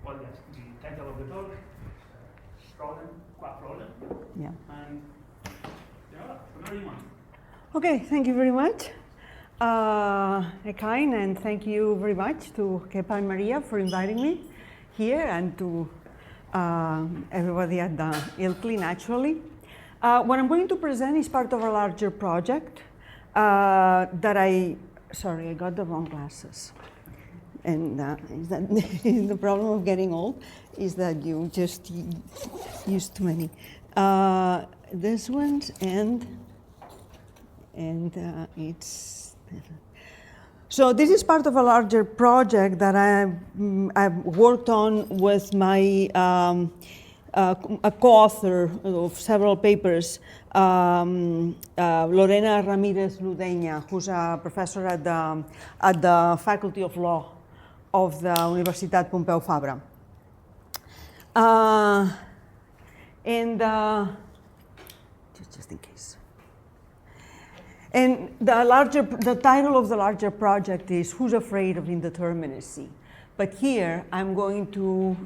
well, yes, the title of the talk, problem, qua problem. Yeah. And whenever you want. Okay, thank you very much, Ekain, and thank you very much to Kepa and Maria for inviting me here, and to everybody at the ILCLI, naturally. What I'm going to present is part of a larger project that sorry, I got the wrong glasses. And is that the problem of getting old, is that you just use too many. This one's and it's, so this is part of a larger project that I've worked on with my a co-author of several papers, Lorena Ramirez Ludeña, who's a professor at the Faculty of Law of the Universitat Pompeu Fabra. Just in case. And the title of the larger project is Who's Afraid of Indeterminacy? But here I'm going to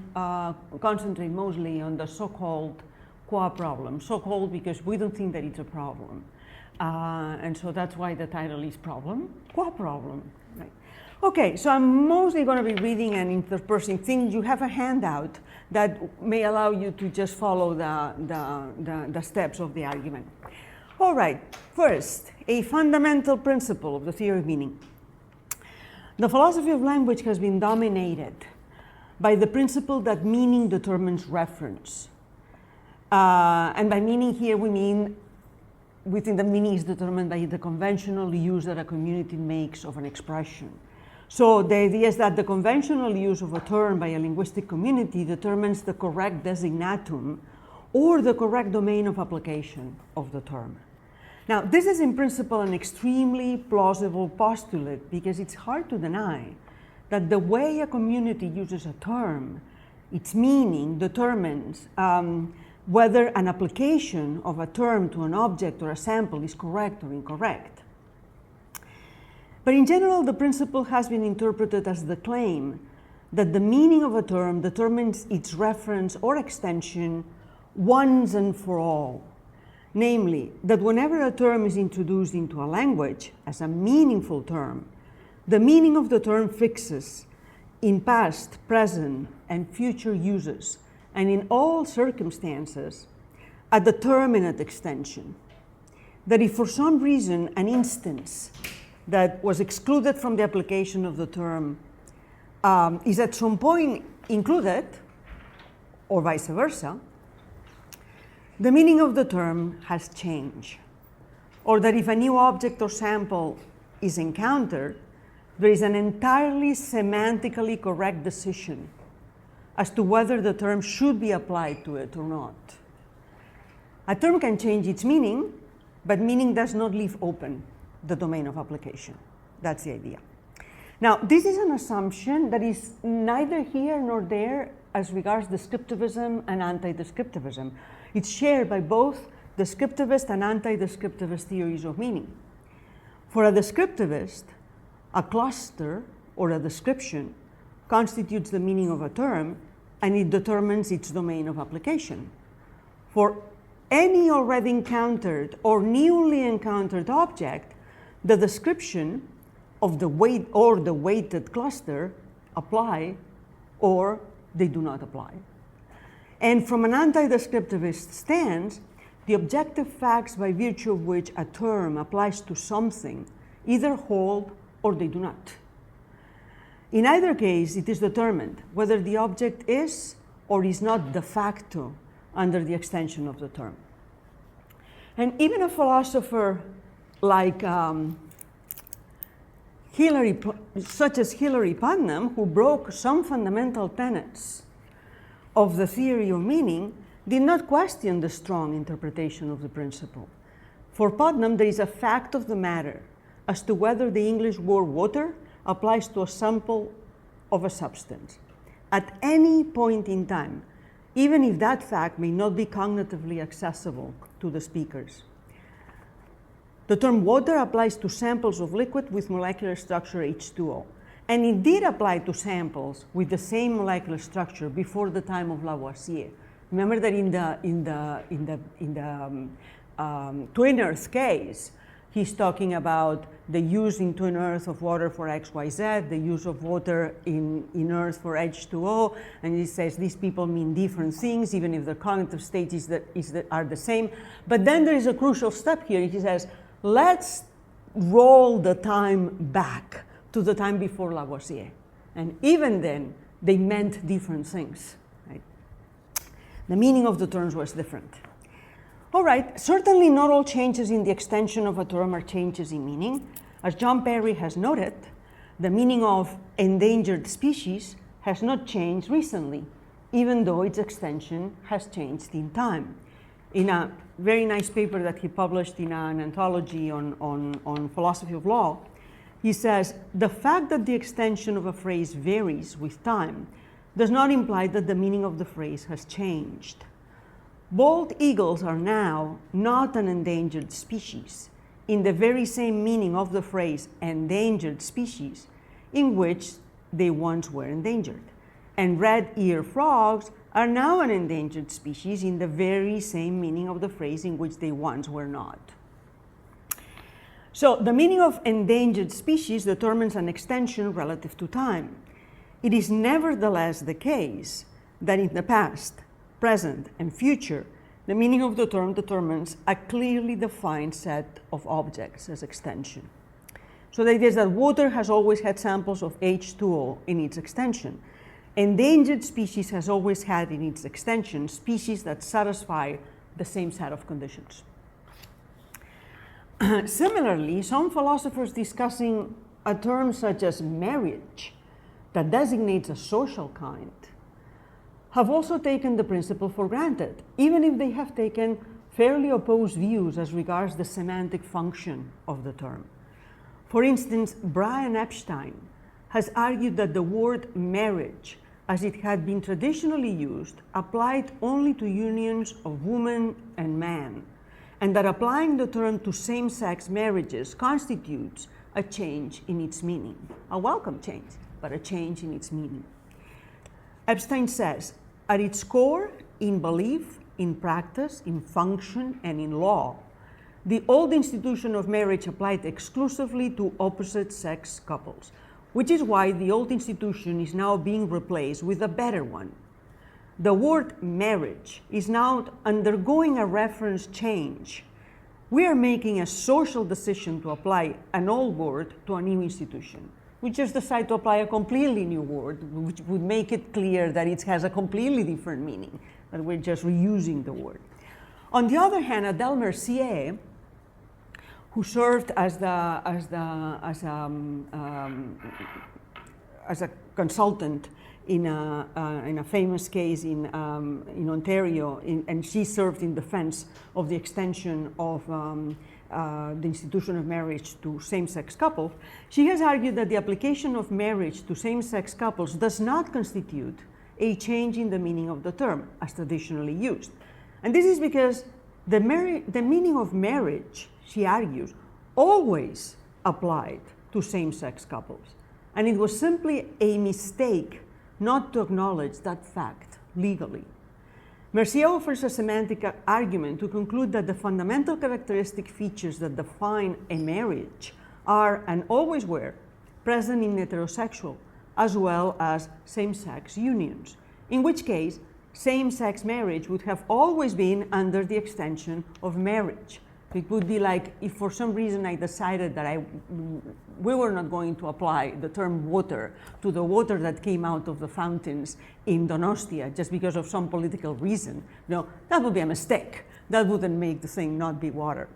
concentrate mostly on the so-called qua problem. So-called because we don't think that it's a problem. And so that's why the title is problem, qua problem. Right. Okay, so I'm mostly going to be reading and interspersing things. You have a handout that may allow you to just follow the steps of the argument. All right, first, a fundamental principle of the theory of meaning. The philosophy of language has been dominated by the principle that meaning determines reference. And by meaning here we mean, we think that meaning is determined by the conventional use that a community makes of an expression. So the idea is that the conventional use of a term by a linguistic community determines the correct designatum or the correct domain of application of the term. Now, this is in principle an extremely plausible postulate because it's hard to deny that the way a community uses a term, its meaning determines whether an application of a term to an object or a sample is correct or incorrect. But in general, the principle has been interpreted as the claim that the meaning of a term determines its reference or extension once and for all. Namely, that whenever a term is introduced into a language as a meaningful term, the meaning of the term fixes in past, present, and future uses, and in all circumstances, a determinate extension. That if for some reason an instance that was excluded from the application of the term is at some point included, or vice versa, the meaning of the term has changed. Or that if a new object or sample is encountered, there is an entirely semantically correct decision as to whether the term should be applied to it or not. A term can change its meaning, but meaning does not leave open the domain of application. That's the idea. Now, this is an assumption that is neither here nor there as regards descriptivism and anti-descriptivism. It's shared by both descriptivist and anti-descriptivist theories of meaning. For a descriptivist, a cluster or a description constitutes the meaning of a term and it determines its domain of application. For any already encountered or newly encountered object, the description of the weight or the weighted cluster apply or they do not apply. And from an anti-descriptivist stance, the objective facts by virtue of which a term applies to something either hold or they do not. In either case, it is determined whether the object is or is not de facto under the extension of the term. And even a philosopher like such as Hilary Putnam, who broke some fundamental tenets of the theory of meaning, did not question the strong interpretation of the principle. For Putnam, there is a fact of the matter as to whether the English word water applies to a sample of a substance at any point in time, even if that fact may not be cognitively accessible to the speakers. The term water applies to samples of liquid with molecular structure H2O. And it did apply to samples with the same molecular structure before the time of Lavoisier. Remember that in the twin Earth case, he's talking about the use in twin Earth of water for XYZ, the use of water in Earth for H2O, and he says these people mean different things, even if the cognitive states are the same. But then there is a crucial step here. He says, let's roll the time back to the time before Lavoisier. And even then, they meant different things. Right? The meaning of the terms was different. All right, certainly not all changes in the extension of a term are changes in meaning. As John Perry has noted, the meaning of endangered species has not changed recently, even though its extension has changed in time. In a very nice paper that he published in an anthology on philosophy of law, he says, the fact that the extension of a phrase varies with time does not imply that the meaning of the phrase has changed. Bald eagles are now not an endangered species in the very same meaning of the phrase endangered species in which they once were endangered. And red-eared frogs are now an endangered species in the very same meaning of the phrase in which they once were not. So the meaning of endangered species determines an extension relative to time. It is nevertheless the case that in the past, present, and future, the meaning of the term determines a clearly defined set of objects as extension. So the idea is that water has always had samples of H2O in its extension. Endangered species has always had in its extension species that satisfy the same set of conditions. Similarly, some philosophers discussing a term such as marriage that designates a social kind have also taken the principle for granted, even if they have taken fairly opposed views as regards the semantic function of the term. For instance, Brian Epstein has argued that the word marriage, as it had been traditionally used, applied only to unions of woman and man, and that applying the term to same-sex marriages constitutes a change in its meaning. A welcome change, but a change in its meaning. Epstein says, at its core, in belief, in practice, in function, and in law, the old institution of marriage applied exclusively to opposite-sex couples, which is why the old institution is now being replaced with a better one. The word marriage is now undergoing a reference change. We are making a social decision to apply an old word to a new institution. We just decide to apply a completely new word, which would make it clear that it has a completely different meaning, but we're just reusing the word. On the other hand, Adele Mercier, who served as a consultant in a famous case in Ontario, and she served in defense of the extension of the institution of marriage to same-sex couples. She has argued that the application of marriage to same-sex couples does not constitute a change in the meaning of the term as traditionally used. And this is because the meaning of marriage, she argues, always applied to same-sex couples. And it was simply a mistake not to acknowledge that fact legally. Mercier offers a semantic argument to conclude that the fundamental characteristic features that define a marriage are, and always were, present in heterosexual as well as same-sex unions, in which case same-sex marriage would have always been under the extension of marriage. It would be like if for some reason I decided that we were not going to apply the term water to the water that came out of the fountains in Donostia just because of some political reason. No, that would be a mistake. That wouldn't make the thing not be water.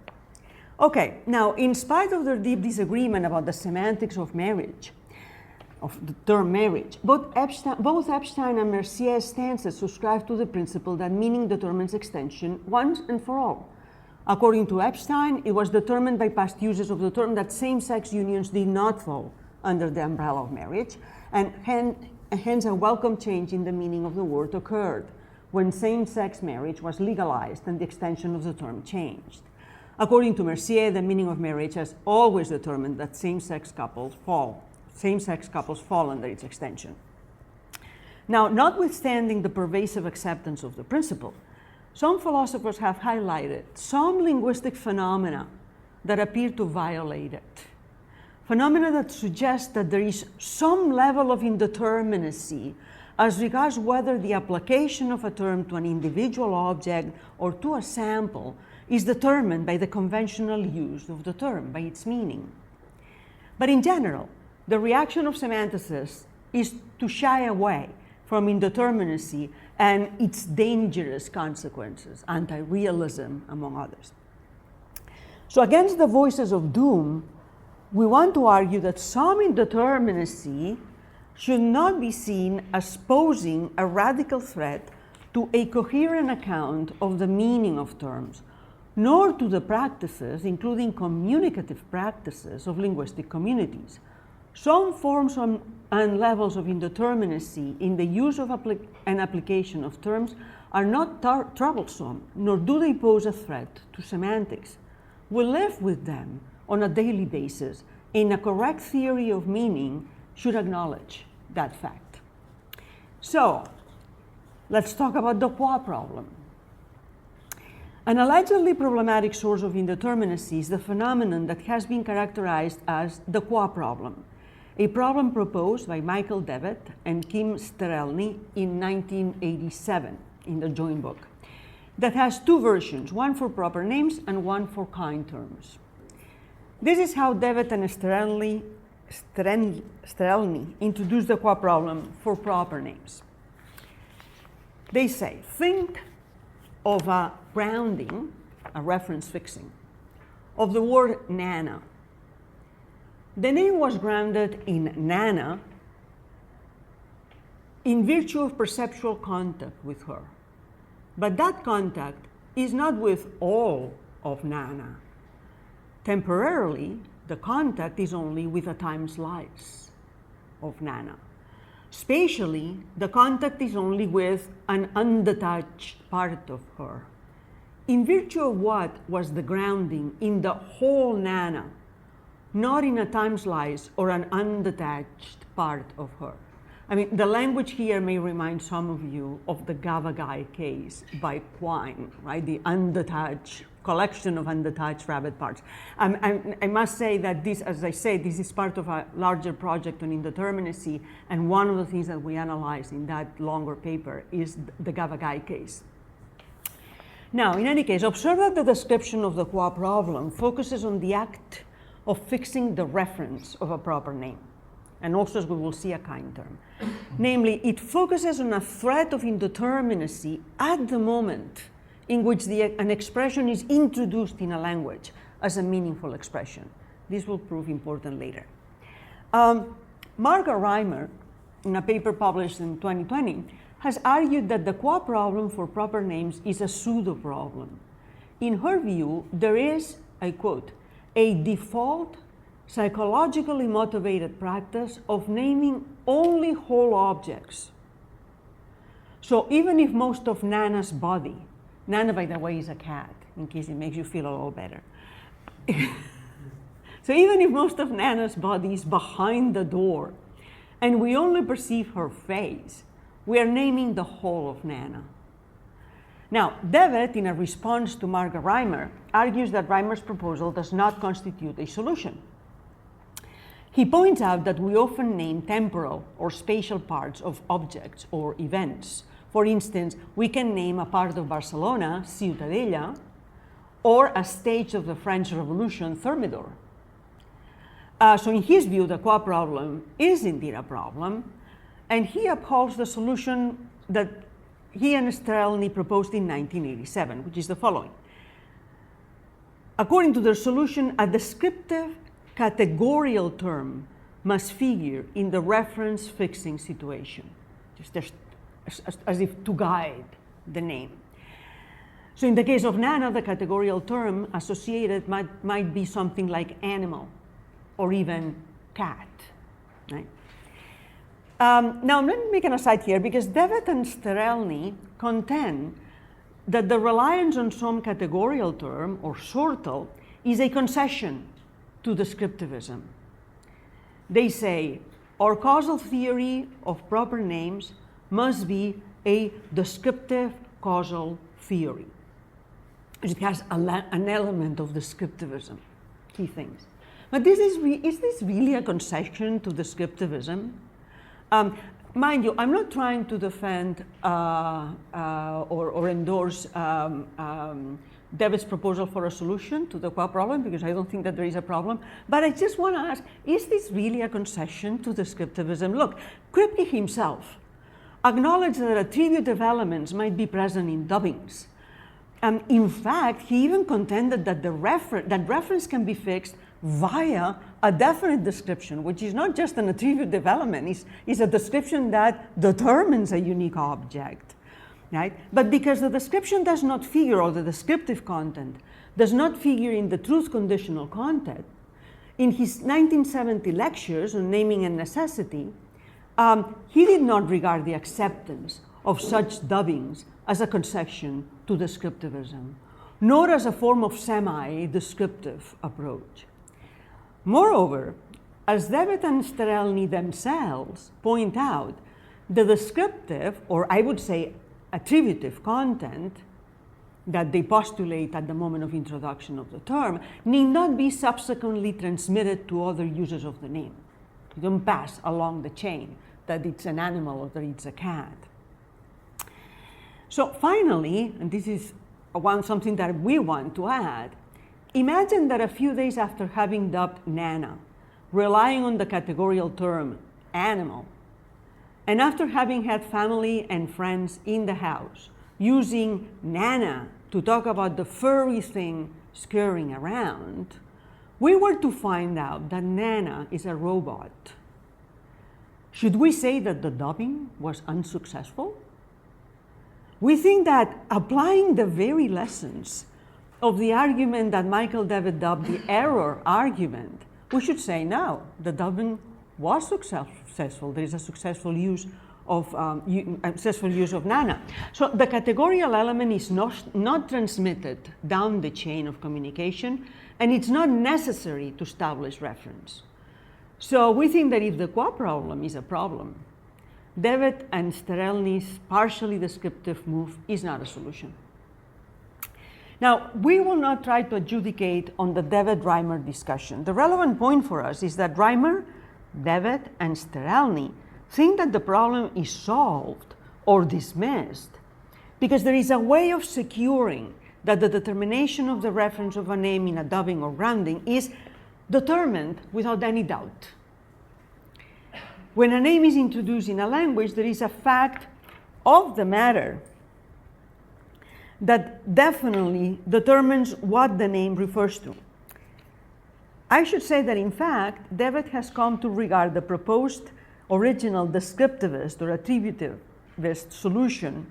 Okay, now in spite of their deep disagreement about the semantics of marriage, of the term marriage, both Epstein and Mercier's stances subscribe to the principle that meaning determines extension once and for all. According to Epstein, it was determined by past uses of the term that same-sex unions did not fall under the umbrella of marriage, and hence a welcome change in the meaning of the word occurred when same-sex marriage was legalized and the extension of the term changed. According to Mercier, the meaning of marriage has always determined that same-sex couples fall same-sex couples fall under its extension. Now, notwithstanding the pervasive acceptance of the principle, some philosophers have highlighted some linguistic phenomena that appear to violate it. Phenomena that suggest that there is some level of indeterminacy as regards whether the application of a term to an individual object or to a sample is determined by the conventional use of the term, by its meaning. But in general, the reaction of semanticists is to shy away from indeterminacy and its dangerous consequences, anti-realism, among others. So against the voices of doom, we want to argue that some indeterminacy should not be seen as posing a radical threat to a coherent account of the meaning of terms, nor to the practices, including communicative practices, of linguistic communities. Some forms and levels of indeterminacy in the use of and application of terms are not troublesome, nor do they pose a threat to semantics. We live with them on a daily basis, and a correct theory of meaning should acknowledge that fact. So, let's talk about the qua problem. An allegedly problematic source of indeterminacy is the phenomenon that has been characterized as the qua problem, a problem proposed by Michael Devitt and Kim Sterelny in 1987 in the joint book, that has two versions, one for proper names and one for kind terms. This is how Devitt and Sterelny introduced the qua problem for proper names. They say, think of a grounding, a reference fixing, of the word Nana. The name was grounded in Nana in virtue of perceptual contact with her. But that contact is not with all of Nana. Temporarily, the contact is only with a time slice of Nana. Spatially, the contact is only with an undetached part of her. In virtue of what was the grounding in the whole Nana, not in a time slice or an undetached part of her. I mean, the language here may remind some of you of the Gavagai case by Quine, right? The undetached collection of undetached rabbit parts. I must say that this, as I say, this is part of a larger project on indeterminacy, and one of the things that we analyze in that longer paper is the Gavagai case. Now, in any case, observe that the description of the qua problem focuses on the act of fixing the reference of a proper name, and also, as we will see, a kind term. Namely, it focuses on a threat of indeterminacy at the moment in which an expression is introduced in a language as a meaningful expression. This will prove important later. Marga Reimer, in a paper published in 2020, has argued that the qua problem for proper names is a pseudo-problem. In her view, there is, I quote, a default psychologically motivated practice of naming only whole objects. So even if most of Nana's body, Nana, by the way, is a cat, in case it makes you feel a little better. So even if most of Nana's body is behind the door, and we only perceive her face, we are naming the whole of Nana. Now, Devitt, in a response to Marga Reimer, argues that Reimer's proposal does not constitute a solution. He points out that we often name temporal or spatial parts of objects or events. For instance, we can name a part of Barcelona, Ciutadella, or a stage of the French Revolution, Thermidor. So in his view, the qua problem is indeed a problem, and he upholds the solution that he and Sterelny proposed in 1987, which is the following. According to their solution, a descriptive categorical term must figure in the reference fixing situation, just as if to guide the name. So in the case of Nana, the categorical term associated might be something like animal or even cat, right? Now, let me make an aside here, because Devitt and Sterelny contend that the reliance on some categorical term or sortal is a concession to descriptivism. they say, our causal theory of proper names must be a descriptive causal theory. It has an element of descriptivism, he thinks. But is this really a concession to descriptivism? Mind you, I'm not trying to defend or endorse David's proposal for a solution to the qua problem, because I don't think that there is a problem. But I just want to ask, is this really a concession to descriptivism? Look, Kripke himself acknowledged that attributive elements might be present in dubbings. In fact, he even contended that reference can be fixed via a definite description, which is not just an attributive element, it's a description that determines a unique object. Right? But because the description does not figure, or the descriptive content does not figure in the truth conditional content, in his 1970 lectures on naming and necessity, he did not regard the acceptance of such dubbings as a concession to descriptivism, nor as a form of semi-descriptive approach. Moreover, as Devet and Sterelny themselves point out, the descriptive, or I would say attributive content that they postulate at the moment of introduction of the term need not be subsequently transmitted to other users of the name. You don't pass along the chain that it's an animal or that it's a cat. So finally, and this is something that we want to add, imagine that a few days after having dubbed Nana, relying on the categorical term animal, and after having had family and friends in the house, using Nana to talk about the furry thing scurrying around, we were to find out that Nana is a robot. Should we say that the dubbing was unsuccessful? We think that applying the very lessons of the argument that Michael David dubbed the error argument, we should say no, the dubbing was successful. There is a successful use of Nana. So the categorical element is not transmitted down the chain of communication, and it's not necessary to establish reference. So we think that if the qua problem is a problem, Devet and Sterelny's partially descriptive move is not a solution. Now, we will not try to adjudicate on the Devet-Reimer discussion. The relevant point for us is that Reimer, Devet, and Sterelny think that the problem is solved or dismissed because there is a way of securing that the determination of the reference of a name in a dubbing or rounding is determined without any doubt. When a name is introduced in a language, there is a fact of the matter that definitely determines what the name refers to. I should say that, in fact, Devet has come to regard the proposed original descriptivist or attributivist solution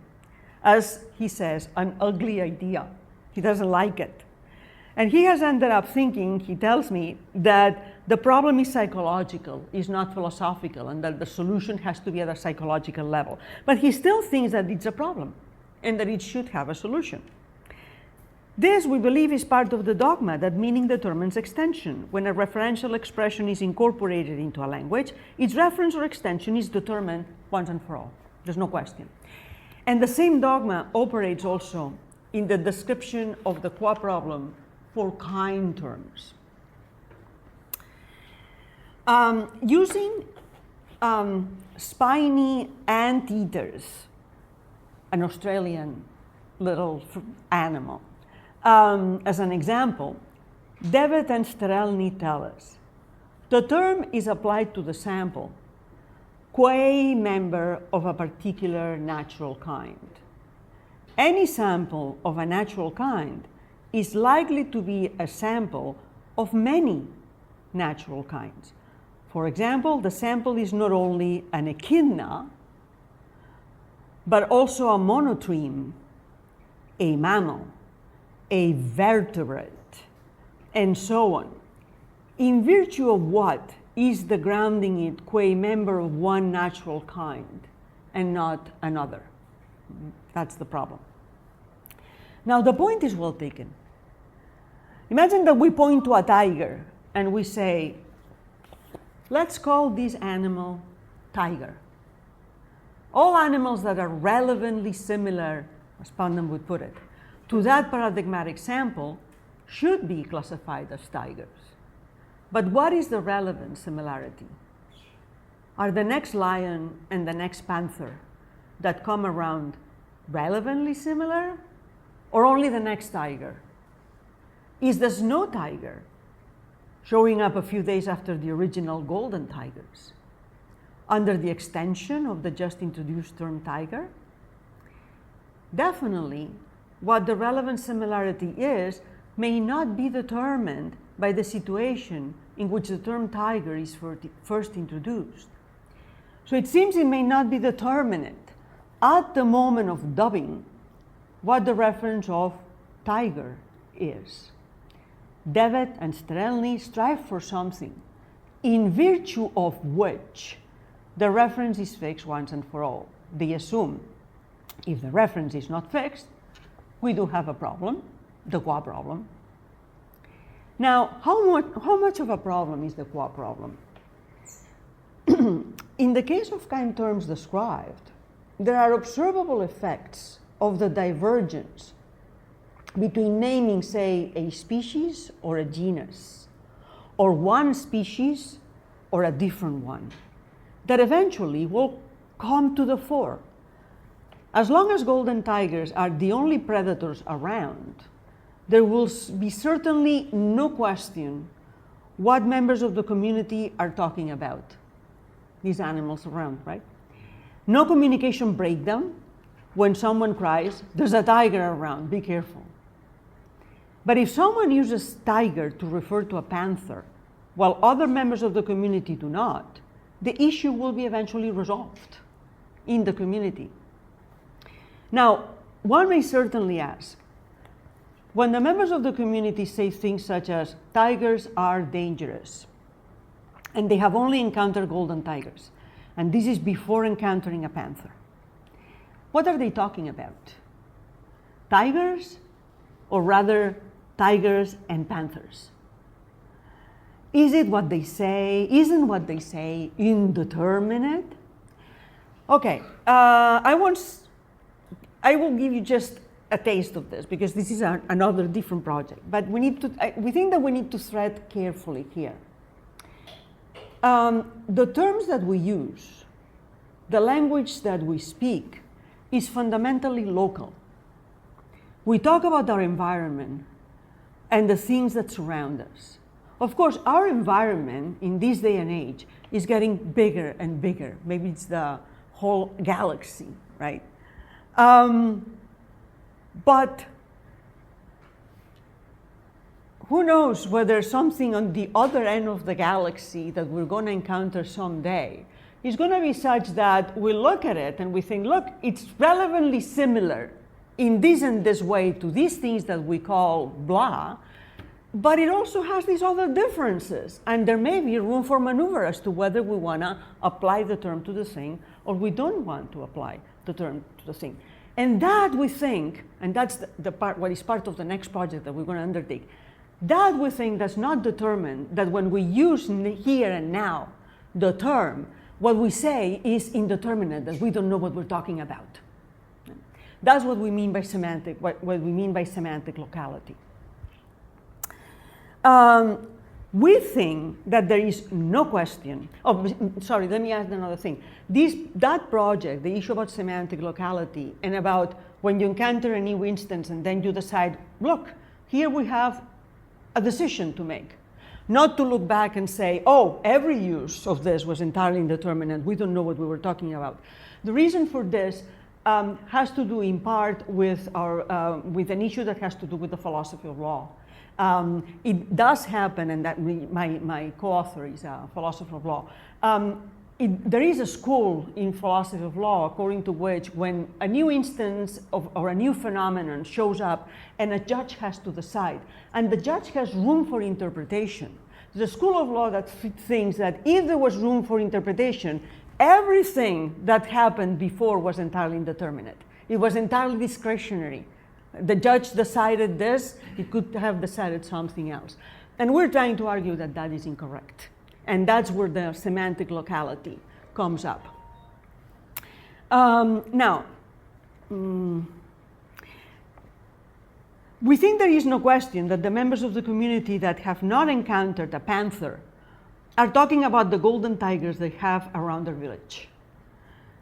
as, he says, an ugly idea. He doesn't like it. And he has ended up thinking, he tells me, that the problem is psychological, is not philosophical, and that the solution has to be at a psychological level. But he still thinks that it's a problem and that it should have a solution. This, we believe, is part of the dogma that meaning determines extension. When a referential expression is incorporated into a language, its reference or extension is determined once and for all. There's no question. And the same dogma operates also in the description of the qua problem for kind terms. Using spiny anteaters, an Australian little animal, as an example, Devet and Sterelny tell us the term is applied to the sample, qua member of a particular natural kind. Any sample of a natural kind is likely to be a sample of many natural kinds. For example, the sample is not only an echidna, but also a monotreme, a mammal, a vertebrate, and so on. In virtue of what is the grounding it qua member of one natural kind and not another? That's the problem. Now, the point is well taken. Imagine that we point to a tiger and we say, let's call this animal tiger. All animals that are relevantly similar, as Putnam would put it, to that paradigmatic sample should be classified as tigers. But what is the relevant similarity? Are the next lion and the next panther that come around relevantly similar, or only the next tiger? Is the snow tiger showing up a few days after the original golden tigers under the extension of the just introduced term tiger? Definitely, what the relevant similarity is may not be determined by the situation in which the term tiger is first introduced. So it seems it may not be determined at the moment of dubbing what the reference of tiger is. Devet and Sterelny strive for something in virtue of which the reference is fixed once and for all. They assume if the reference is not fixed, we do have a problem, the qua problem. Now, how much of a problem is the qua problem? In the case of kind terms described, there are observable effects of the divergence between naming, say, a species or a genus, or one species or a different one, that eventually will come to the fore. As long as golden tigers are the only predators around, there will be certainly no question what members of the community are talking about. These animals around, right? No communication breakdown when someone cries, there's a tiger around, be careful. But if someone uses tiger to refer to a panther, while other members of the community do not, the issue will be eventually resolved in the community. Now, one may certainly ask, when the members of the community say things such as, tigers are dangerous, and they have only encountered golden tigers, and this is before encountering a panther, what are they talking about? Tigers, or rather, tigers and panthers? Is it what they say? Isn't what they say indeterminate? Okay, I will give you just a taste of this because this is another different project. But we think that we need to thread carefully here. The terms that we use, the language that we speak, is fundamentally local. We talk about our environment and the things that surround us. Of course, our environment in this day and age is getting bigger and bigger. Maybe it's the whole galaxy, right? But who knows whether something on the other end of the galaxy that we're going to encounter someday is going to be such that we look at it and we think, look, it's relevantly similar in this and this way to these things that we call blah, but it also has these other differences. And there may be room for maneuver as to whether we want to apply the term to the thing or we don't want to apply the term to the thing. And that we think, and that's the part, what is part of the next project that we're going to undertake, that we think does not determine that when we use here and now the term, what we say is indeterminate, that we don't know what we're talking about. That's what we mean by semantic, what we mean by semantic locality. We think that there is no question. Oh, sorry, let me add another thing. That project, the issue about semantic locality and about when you encounter a new instance and then you decide, look, here we have a decision to make. Not to look back and say, oh, every use of this was entirely indeterminate. We don't know what we were talking about. The reason for this has to do in part with an issue that has to do with the philosophy of law. It does happen, and that my co-author is a philosopher of law. There is a school in philosophy of law according to which when a new instance or a new phenomenon shows up and a judge has to decide, and the judge has room for interpretation, the school of law that thinks that if there was room for interpretation, everything that happened before was entirely indeterminate. It was entirely discretionary. The judge decided this, he could have decided something else. And we're trying to argue that that is incorrect. And that's where the semantic locality comes up. Now, we think there is no question that the members of the community that have not encountered a panther are talking about the golden tigers they have around their village.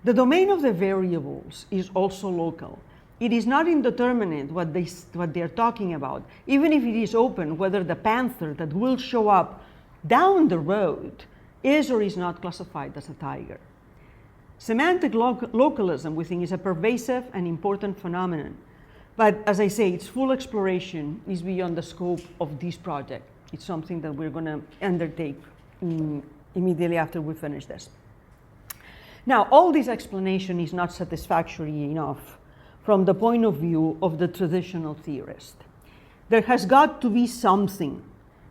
The domain of the variables is also local. It is not indeterminate what they are talking about, even if it is open whether the panther that will show up down the road is or is not classified as a tiger. Semantic localism, we think, is a pervasive and important phenomenon. But as I say, its full exploration is beyond the scope of this project. It's something that we're going to undertake immediately after we finish this. Now, all this explanation is not satisfactory enough from the point of view of the traditional theorist. There has got to be something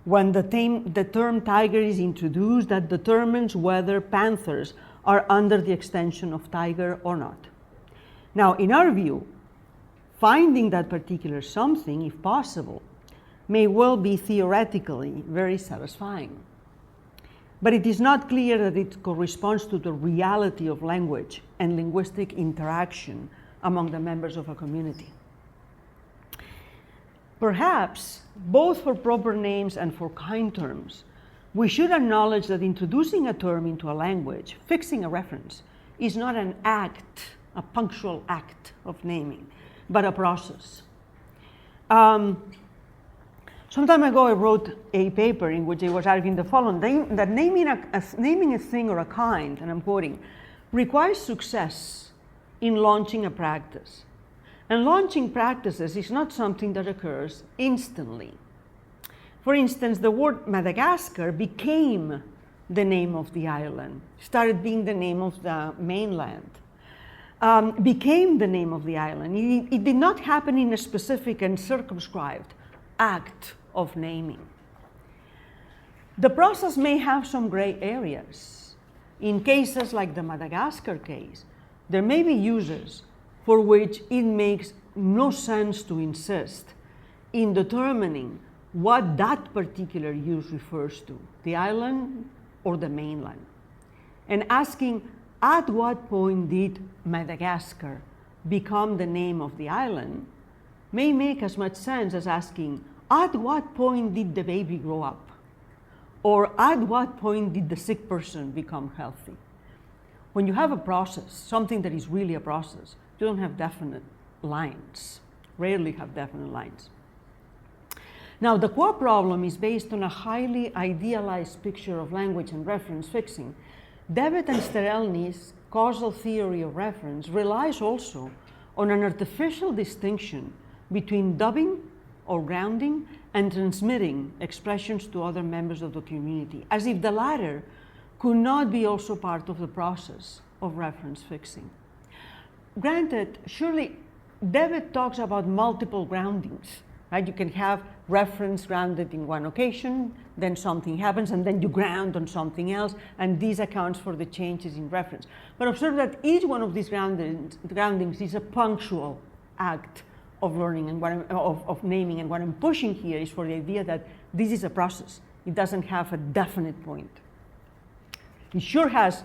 when the term tiger is introduced that determines whether panthers are under the extension of tiger or not. Now, in our view, finding that particular something, if possible, may well be theoretically very satisfying. But it is not clear that it corresponds to the reality of language and linguistic interaction among the members of a community. Perhaps, both for proper names and for kind terms, we should acknowledge that introducing a term into a language, fixing a reference, is not an act, a punctual act of naming, but a process. Some time ago, I wrote a paper in which I was arguing the following, that naming a thing or a kind, and I'm quoting, requires success in launching a practice. And launching practices is not something that occurs instantly. For instance, the word Madagascar became the name of the island, started being the name of the mainland, became the name of the island. It did not happen in a specific and circumscribed act of naming. The process may have some gray areas. In cases like the Madagascar case, there may be uses for which it makes no sense to insist in determining what that particular use refers to, the island or the mainland, and asking at what point did Madagascar become the name of the island may make as much sense as asking at what point did the baby grow up, or at what point did the sick person become healthy. When you have a process, something that is really a process, you don't have definite lines, rarely have definite lines. Now, the qua problem is based on a highly idealized picture of language and reference fixing. Devitt and Sterelny's causal theory of reference relies also on an artificial distinction between dubbing or grounding and transmitting expressions to other members of the community, as if the latter could not be also part of the process of reference fixing. Granted, surely Devitt talks about multiple groundings, right? You can have reference grounded in one occasion, then something happens, and then you ground on something else, and this accounts for the changes in reference. But observe that each one of these groundings is a punctual act of learning and of naming, and what I'm pushing here is for the idea that this is a process. It doesn't have a definite point. It sure has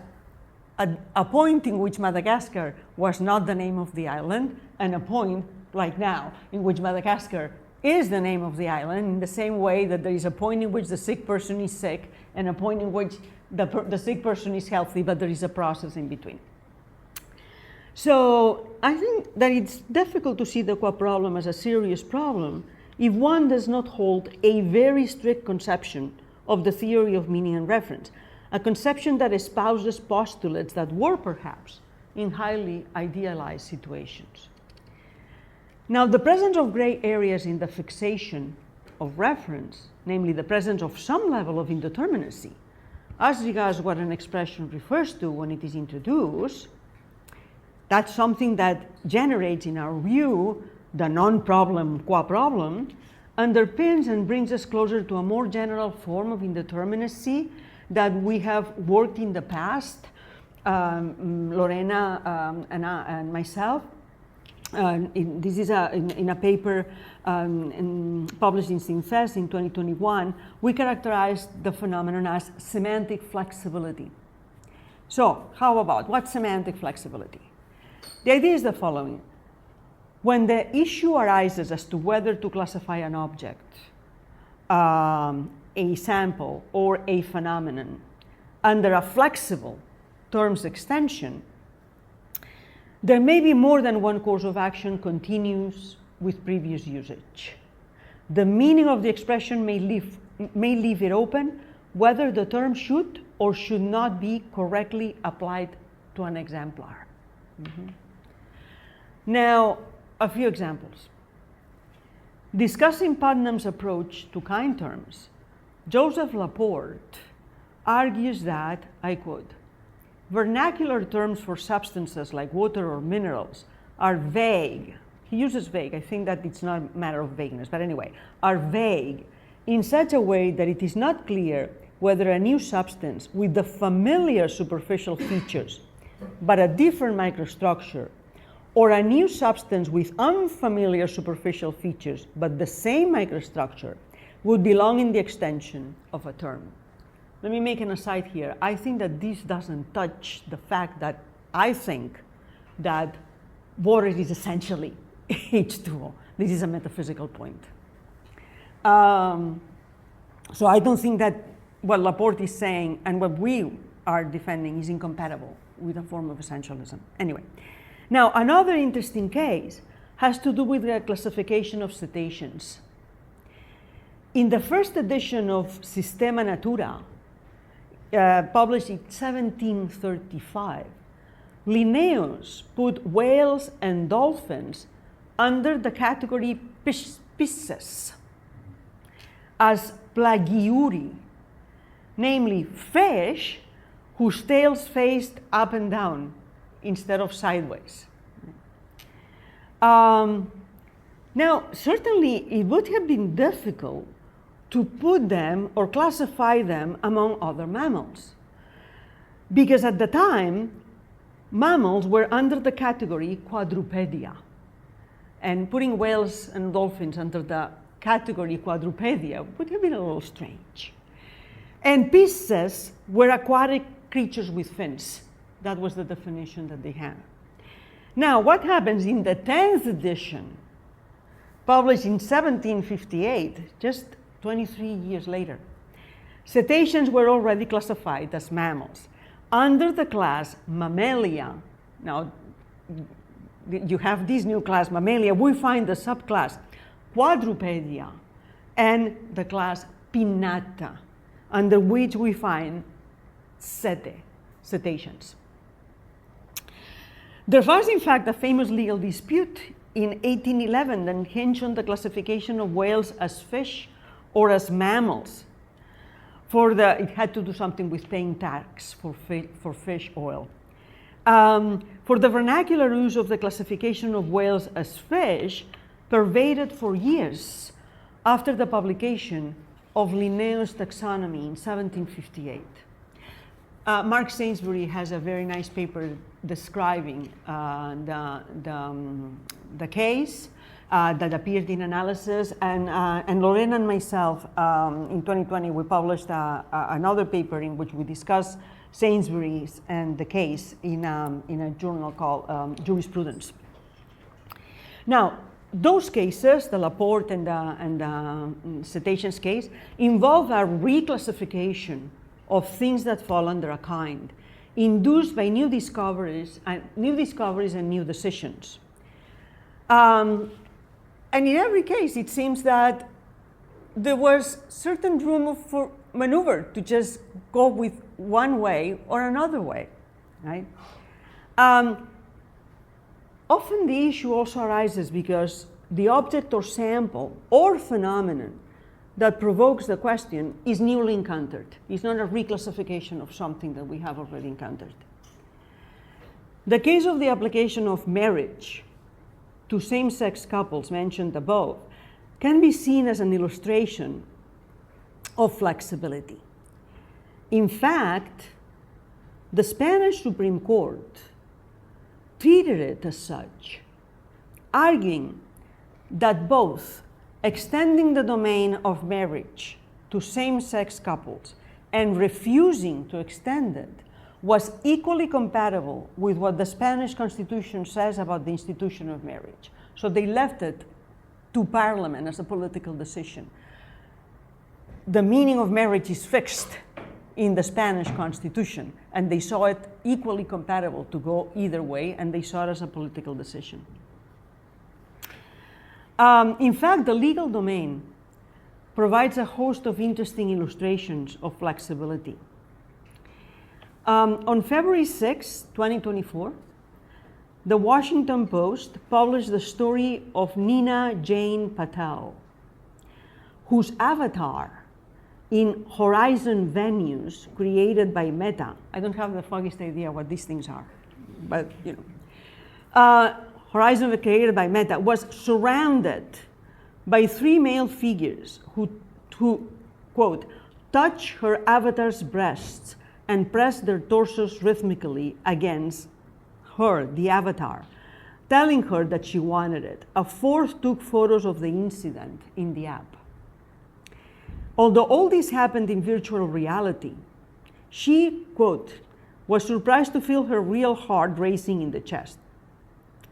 a point in which Madagascar was not the name of the island, and a point, like now, in which Madagascar is the name of the island, in the same way that there is a point in which the sick person is sick, and a point in which the sick person is healthy, but there is a process in between. So I think that it's difficult to see the qua problem as a serious problem if one does not hold a very strict conception of the theory of meaning and reference, a conception that espouses postulates that were perhaps in highly idealized situations. Now, the presence of gray areas in the fixation of reference, namely the presence of some level of indeterminacy, as regards what an expression refers to when it is introduced, that's something that generates, in our view, the non-problem qua problem, underpins and brings us closer to a more general form of indeterminacy that we have worked in the past, Lorena and myself, this is in a paper published in Synthes in 2021, we characterized the phenomenon as semantic flexibility. So how about, what's semantic flexibility? The idea is the following. When the issue arises as to whether to classify an object, a sample, or a phenomenon under a flexible terms extension, there may be more than one course of action continuous with previous usage. The meaning of the expression may leave it open whether the term should or should not be correctly applied to an exemplar. Now, a few examples. Discussing Putnam's approach to kind terms, Joseph Laporte argues that, I quote, vernacular terms for substances like water or minerals are vague. He uses vague. I think that it's not a matter of vagueness, but anyway, are vague in such a way that it is not clear whether a new substance with the familiar superficial features but a different microstructure, or a new substance with unfamiliar superficial features but the same microstructure, would belong in the extension of a term. Let me make an aside here. I think that this doesn't touch the fact that I think that water is essentially H2O. This is a metaphysical point. So I don't think that what Laporte is saying and what we are defending is incompatible with a form of essentialism. Anyway, now another interesting case has to do with the classification of cetaceans. In the first edition of Systema Natura, published in 1735, Linnaeus put whales and dolphins under the category Pisces as plagiuri, namely fish whose tails faced up and down instead of sideways. Now, certainly it would have been difficult to put them or classify them among other mammals, because at the time, mammals were under the category quadrupedia, and putting whales and dolphins under the category quadrupedia would have been a little strange. And pisces were aquatic creatures with fins. That was the definition that they had. Now, what happens in the 10th edition, published in 1758, just 23 years later, cetaceans were already classified as mammals under the class Mammalia. Now, you have this new class, Mammalia. We find the subclass Quadrupedia and the class Pinnata, under which we find cetaceans. There was, in fact, a famous legal dispute in 1811 that hinged on the classification of whales as fish or as mammals. It had to do something with paying tax for fish oil. For the vernacular use of the classification of whales as fish pervaded for years after the publication of Linnaeus' taxonomy in 1758. Mark Sainsbury has a very nice paper describing the case that appeared in Analysis, and Lorena and myself in 2020 we published another paper in which we discuss Sainsbury's and the case in a journal called Jurisprudence. Now, those cases, the Laporte and the cetaceans case, involve a reclassification of things that fall under a kind, induced by new discoveries and new decisions. And in every case, it seems that there was certain room for maneuver to just go with one way or another way, right? Often the issue also arises because the object or sample or phenomenon that provokes the question is newly encountered. It's not a reclassification of something that we have already encountered. The case of the application of marriage to same-sex couples mentioned above can be seen as an illustration of flexibility. In fact, the Spanish Supreme Court treated it as such arguing that both extending the domain of marriage to same-sex couples and refusing to extend it was equally compatible with what the Spanish Constitution says about the institution of marriage. So they left it to Parliament as a political decision. The meaning of marriage is fixed in the Spanish Constitution, and they saw it equally compatible to go either way, and they saw it as a political decision. In fact, the legal domain provides a host of interesting illustrations of flexibility. On February 6, 2024, the Washington Post published the story of Nina Jane Patel, whose avatar in Horizon venues created by Meta. I don't have the foggiest idea what these things are, but you know. Horizon created by Meta was surrounded by three male figures who, quote, touch her avatar's breasts and press their torsos rhythmically against her, the avatar, telling her that she wanted it. A fourth took photos of the incident in the app. Although all this happened in virtual reality, she, quote, was surprised to feel her real heart racing in the chest.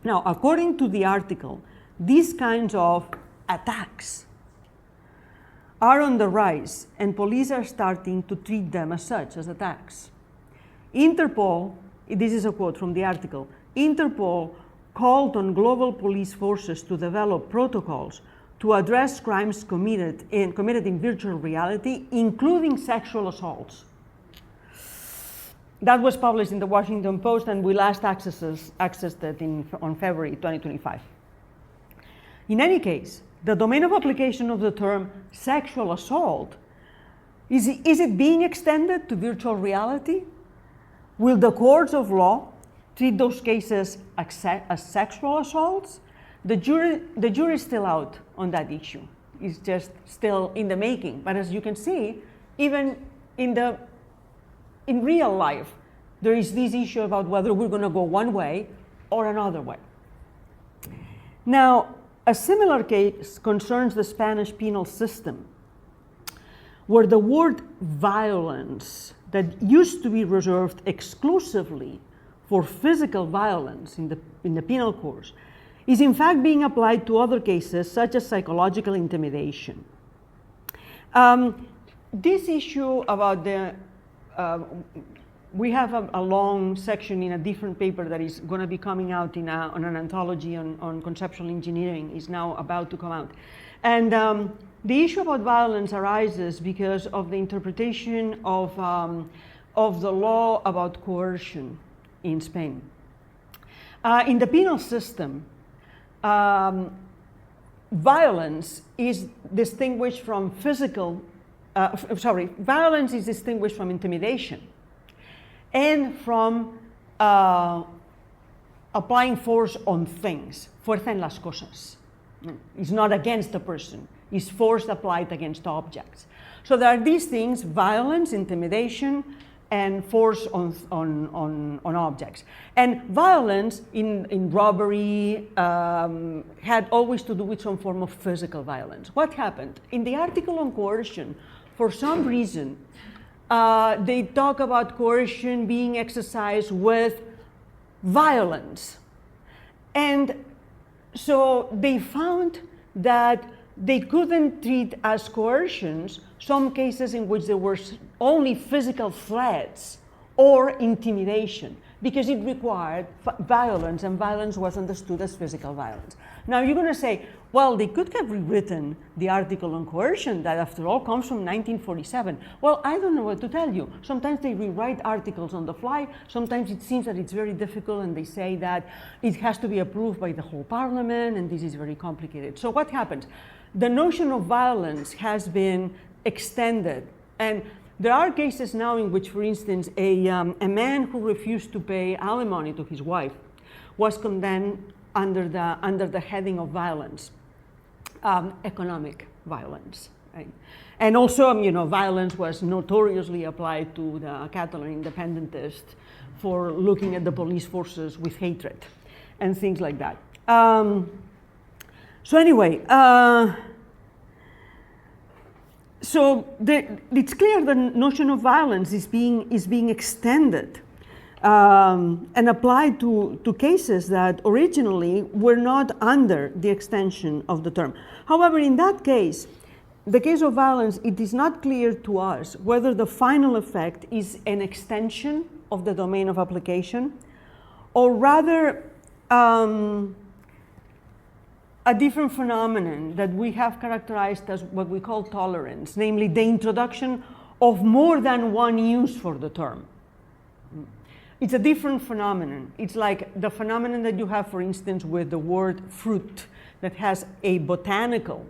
Now, according to the article, these kinds of attacks are on the rise, and police are starting to treat them as such, as attacks. Interpol, this is a quote from the article, Interpol called on global police forces to develop protocols to address crimes committed in virtual reality, including sexual assaults. That was published in the Washington Post, and we last accessed it on February 2025. In any case, the domain of application of the term sexual assault, is it being extended to virtual reality? Will the courts of law treat those cases as sexual assaults? The jury is still out on that issue. It's just still in the making. But as you can see, even in real life, there is this issue about whether we're going to go one way or another way. Now, a similar case concerns the Spanish penal system, where the word violence that used to be reserved exclusively for physical violence in the penal course is in fact being applied to other cases such as psychological intimidation. This issue about we have a long section in a different paper that is going to be coming out on an anthology on conceptual engineering, is now about to come out. And the issue about violence arises because of the interpretation of the law about coercion in Spain. In the penal system, violence is distinguished from violence is distinguished from intimidation and from applying force on things, fuerza en las cosas. It's not against the person, it's force applied against objects. So there are these things, violence, intimidation, and force on objects. And violence in robbery had always to do with some form of physical violence. What happened? In the article on coercion, for some reason, they talk about coercion being exercised with violence. And so they found that they couldn't treat as coercions some cases in which there were only physical threats or intimidation, because it required violence, and violence was understood as physical violence. Now you're going to say, well, they could have rewritten the article on coercion that after all comes from 1947. Well, I don't know what to tell you. Sometimes they rewrite articles on the fly. Sometimes it seems that it's very difficult, and they say that it has to be approved by the whole parliament, and this is very complicated. So what happens? The notion of violence has been extended, and there are cases now in which, for instance, a man who refused to pay alimony to his wife was condemned under the heading of violence, economic violence, right? And also, violence was notoriously applied to the Catalan independentists for looking at the police forces with hatred and things like that. So anyway, it's clear the notion of violence is being extended and applied to cases that originally were not under the extension of the term. However, in that case, the case of violence, it is not clear to us whether the final effect is an extension of the domain of application, or rather a different phenomenon that we have characterized as what we call tolerance, namely the introduction of more than one use for the term. It's a different phenomenon. It's like the phenomenon that you have, for instance, with the word fruit, that has a botanical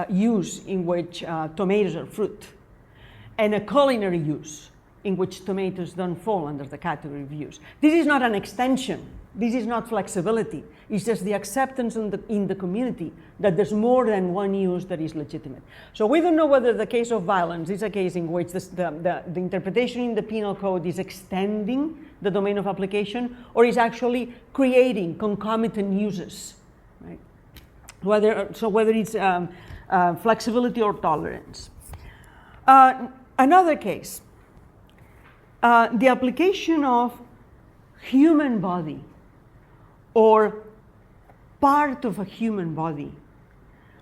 use in which tomatoes are fruit, and a culinary use in which tomatoes don't fall under the category of use. This is not an extension. This is not flexibility. It's just the acceptance in the community that there's more than one use that is legitimate. So we don't know whether the case of violence is a case in which the interpretation in the penal code is extending the domain of application, or is actually creating concomitant uses, right? Whether it's flexibility or tolerance. Another case, the application of human body or part of a human body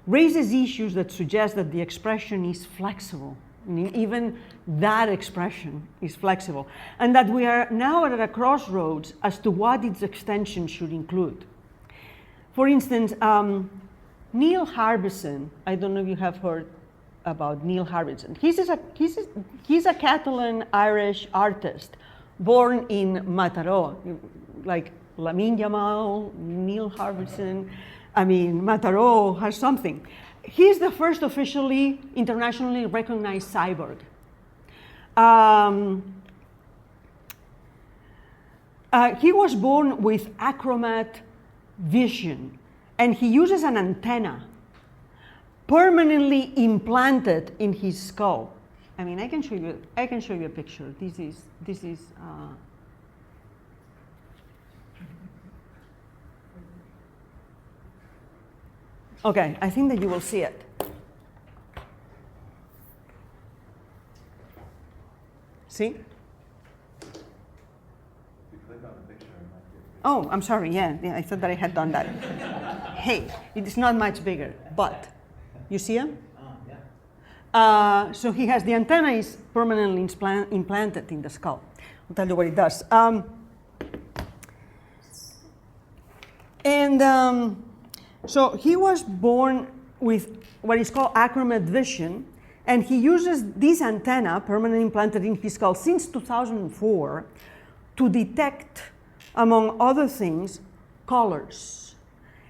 raises issues that suggest that the expression is flexible. I mean, even that expression is flexible, and that we are now at a crossroads as to what its extension should include. For instance, Neil Harbison, I don't know if you have heard about Neil Harbison. He's a Catalan-Irish artist born in Mataró, like Lamine Yamal, Neil Harbison. I mean, Mataró has something. He's the first officially internationally recognized cyborg. He was born with achromat vision, and he uses an antenna permanently implanted in his skull. I mean, I can show you a picture. This is. Okay, I think that you will see it. See? If you click on the picture, it might get bigger. Oh, I'm sorry. Yeah, I thought that I had done that. Hey, it is not much bigger, but you see him? Yeah. So he has the antenna is permanently implanted in the skull. I'll tell you what it does. So he was born with what is called achromat vision, and he uses this antenna permanently implanted in his skull since 2004 to detect, among other things, colors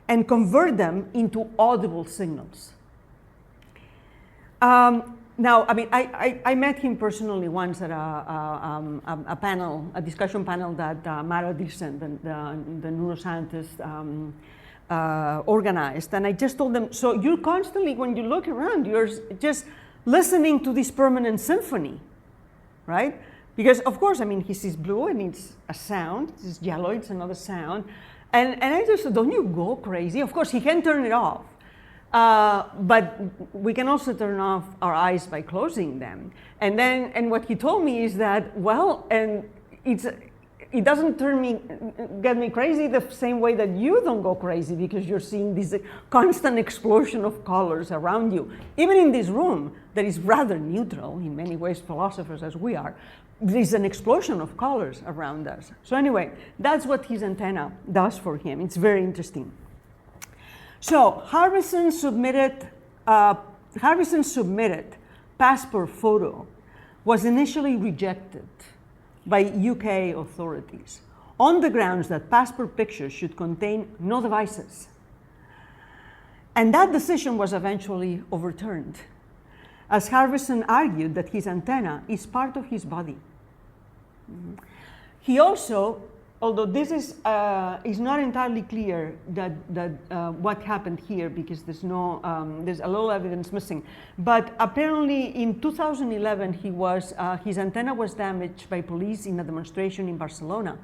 and convert them into audible signals. Now, I mean, I met him personally once at a discussion panel that Mara Dixon, the neuroscientist, organized, and I just told them, so you constantly, when you look around, you're just listening to this permanent symphony, right? Because of course, I mean, he sees blue and it's a sound, it's yellow, it's another sound, and I just said, don't you go crazy? Of course, he can turn it off, but we can also turn off our eyes by closing them. And what he told me is that, well, and it doesn't get me crazy the same way that you don't go crazy because you're seeing this constant explosion of colors around you. Even in this room that is rather neutral, in many ways philosophers as we are, there's an explosion of colors around us. So anyway, that's what his antenna does for him. It's very interesting. So Harbison's submitted passport photo was initially rejected by UK authorities on the grounds that passport pictures should contain no devices. And that decision was eventually overturned, as Harbison argued that his antenna is part of his body. He also, although this is not entirely clear that what happened here because there's a little evidence missing, but apparently in 2011 his antenna was damaged by police in a demonstration in Barcelona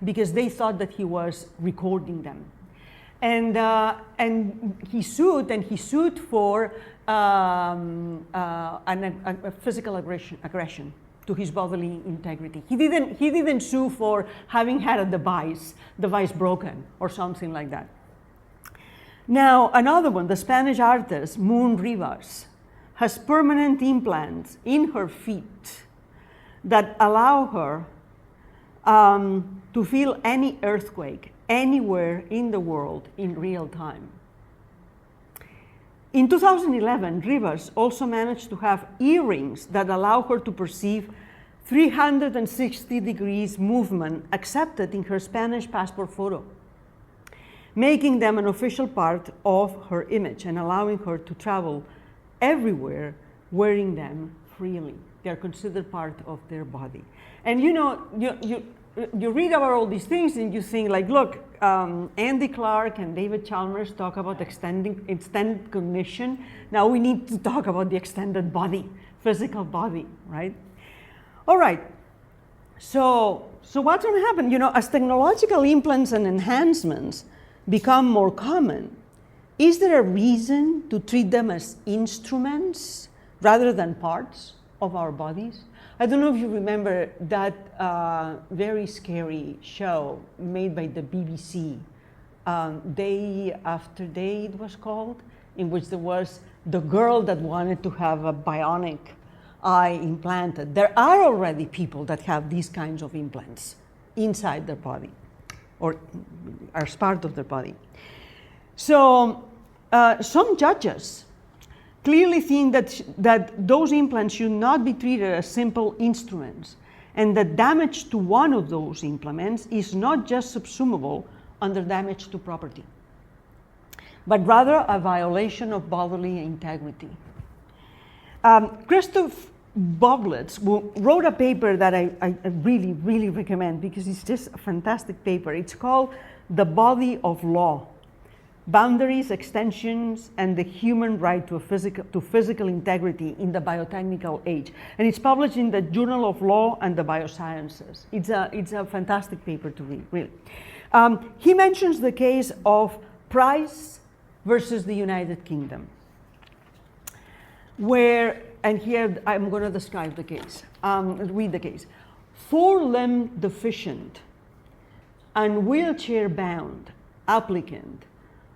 because they thought that he was recording them. And he sued for a physical aggression to his bodily integrity. He didn't sue for having had a device broken or something like that. Now, another one, the Spanish artist, Moon Rivas, has permanent implants in her feet that allow her to feel any earthquake anywhere in the world in real time. In 2011, Rivas also managed to have earrings that allow her to perceive 360 degrees movement accepted in her Spanish passport photo, making them an official part of her image and allowing her to travel everywhere wearing them freely. They're considered part of their body. And you know, you read about all these things and you think like, look, Andy Clark and David Chalmers talk about extended cognition. Now we need to talk about the extended body, physical body, right? All right, so what's going to happen? You know, as technological implants and enhancements become more common, is there a reason to treat them as instruments rather than parts of our bodies? I don't know if you remember that very scary show made by the BBC, Day After Day it was called, in which there was the girl that wanted to have a bionic eye implanted. There are already people that have these kinds of implants inside their body or as part of their body. So some judges clearly think that those implants should not be treated as simple instruments, and that damage to one of those implements is not just subsumable under damage to property, but rather a violation of bodily integrity. Christoph Boblitz wrote a paper that I really, really recommend because it's just a fantastic paper. It's called The Body of Law: Boundaries, Extensions, and the Human Right to Physical Integrity in the Biotechnical Age. And it's published in the Journal of Law and the Biosciences. It's a fantastic paper to read, really. He mentions the case of Price versus the United Kingdom, where, and here I'm going to describe the case, read the case. 4-limb deficient and wheelchair-bound applicant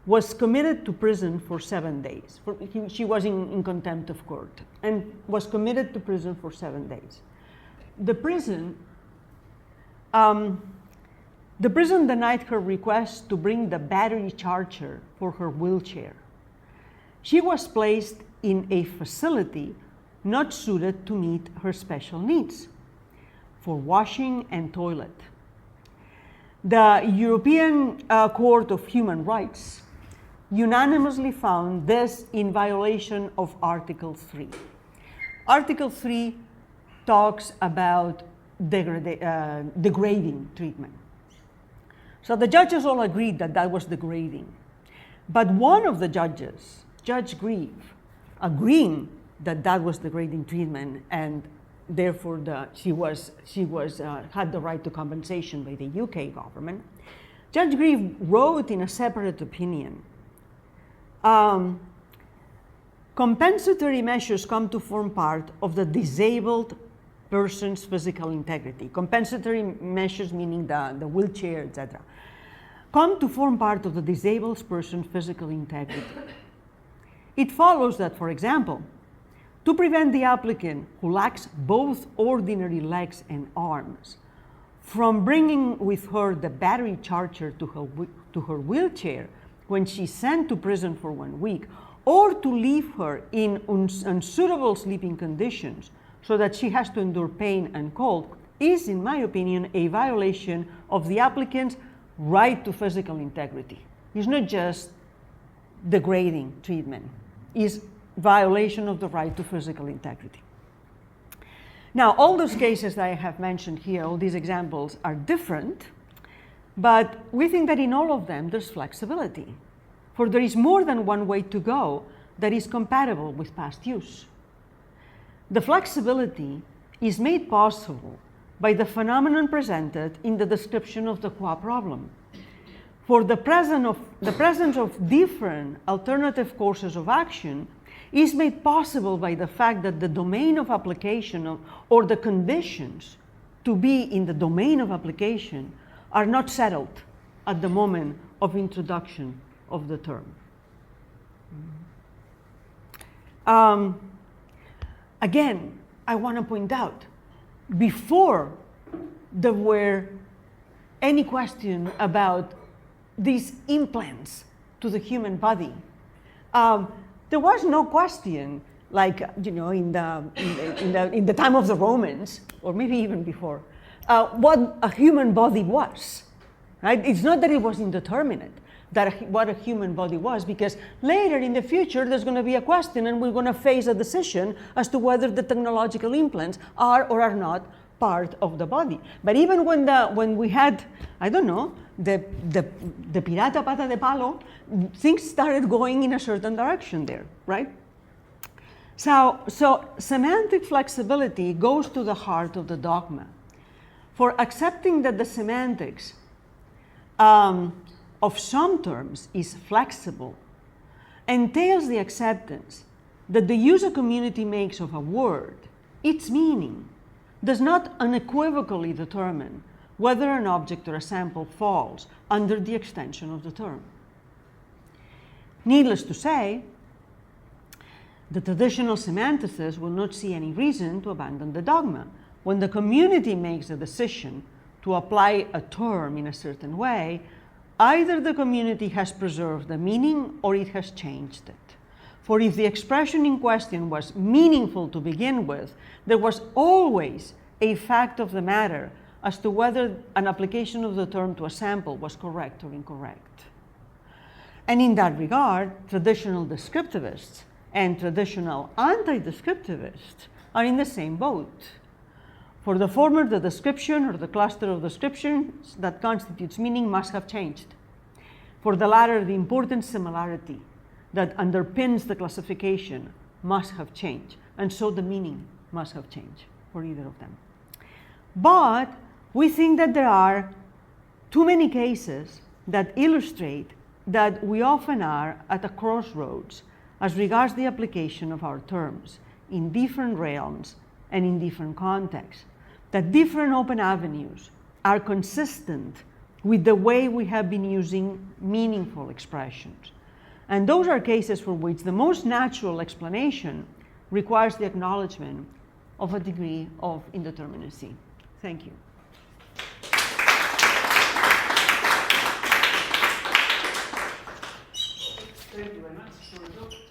was committed to prison for 7 days. She was in contempt of court and was committed to prison for 7 days. The prison denied her request to bring the battery charger for her wheelchair. She was placed in a facility not suited to meet her special needs for washing and toilet. The European Court of Human Rights unanimously found this in violation of Article 3. Article 3 talks about degrading treatment. So the judges all agreed that that was degrading. But one of the judges, Judge Grieve, agreeing that that was degrading treatment and therefore she had the right to compensation by the UK government, Judge Grieve wrote in a separate opinion, compensatory measures come to form part of the disabled person's physical integrity. Compensatory measures, meaning the wheelchair, etc., come to form part of the disabled person's physical integrity. It follows that, for example, to prevent the applicant who lacks both ordinary legs and arms from bringing with her the battery charger to her wheelchair when she's sent to prison for 1 week, or to leave her in unsuitable sleeping conditions so that she has to endure pain and cold, is, in my opinion, a violation of the applicant's right to physical integrity. It's not just degrading treatment, it's violation of the right to physical integrity. Now, all those cases that I have mentioned here, all these examples are different, but we think that in all of them there's flexibility, for there is more than one way to go that is compatible with past use. The flexibility is made possible by the phenomenon presented in the description of the qua problem. for the presence of different alternative courses of action is made possible by the fact that the domain of application or the conditions to be in the domain of application are not settled at the moment of introduction of the term. Again, I want to point out, before there were any question about these implants to the human body, there was no question, like, you know, in the time of the Romans, or maybe even before, what a human body was, right? It's not that it was indeterminate, what a human body was, because later in the future there's going to be a question and we're going to face a decision as to whether the technological implants are or are not part of the body. But even when we had, I don't know, the pirata pata de palo, things started going in a certain direction there, right? So semantic flexibility goes to the heart of the dogma. For accepting that the semantics of some terms is flexible entails the acceptance that the use a community makes of a word, its meaning, does not unequivocally determine whether an object or a sample falls under the extension of the term. Needless to say, the traditional semanticists will not see any reason to abandon the dogma. When the community makes a decision to apply a term in a certain way, either the community has preserved the meaning or it has changed it. For if the expression in question was meaningful to begin with, there was always a fact of the matter as to whether an application of the term to a sample was correct or incorrect. And in that regard, traditional descriptivists and traditional anti-descriptivists are in the same boat. For the former, the description or the cluster of descriptions that constitutes meaning must have changed. For the latter, the important similarity that underpins the classification must have changed, and so the meaning must have changed for either of them. But we think that there are too many cases that illustrate that we often are at a crossroads as regards the application of our terms in different realms and in different contexts, that different open avenues are consistent with the way we have been using meaningful expressions. And those are cases for which the most natural explanation requires the acknowledgement of a degree of indeterminacy. Thank you. Thank you very much.